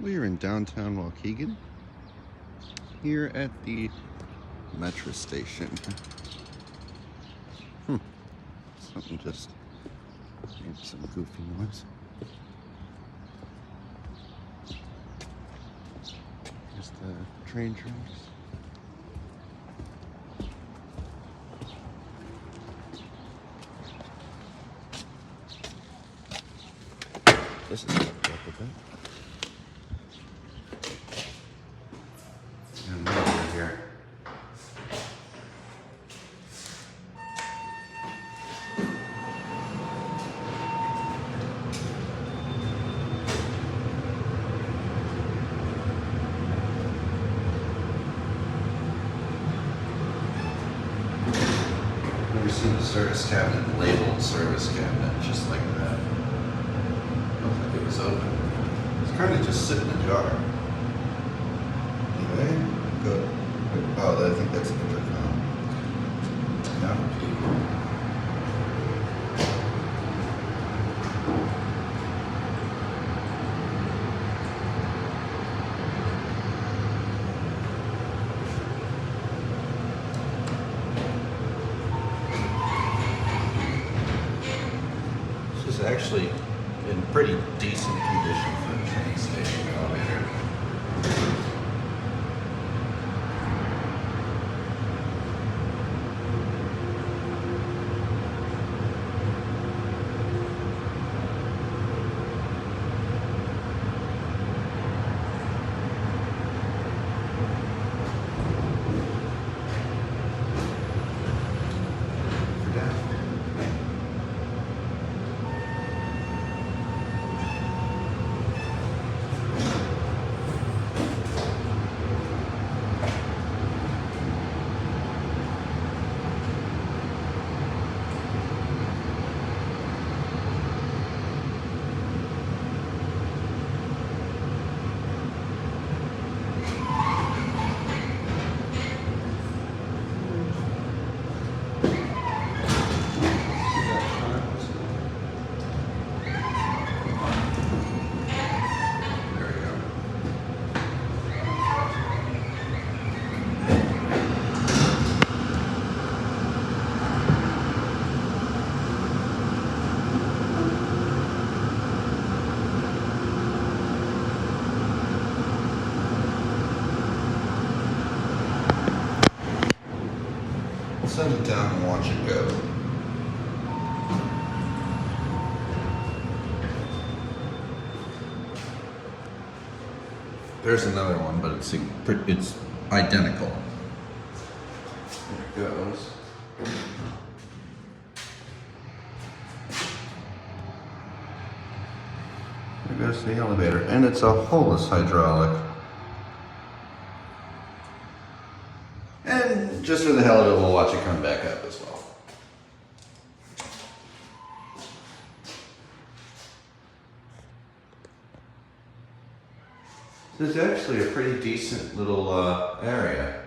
We are in downtown Waukegan, here at the Metra station. Something just made some goofy noise. Here's the train tracks. This is fucked up a bit. And over here. Never seen a service cabinet labeled service cabinet just like that. Looked like it was open. It's kind of just sitting ajar. Anyway, go. Oh, I think that's an intercom. Yeah. This is actually in pretty decent condition for a train station elevator. Set it down and watch it go. There's another one, but it's identical. There it goes. There goes the elevator, and it's a holeless hydraulic. And just for the hell of it, we'll watch it come back up as well. This is actually a pretty decent little area.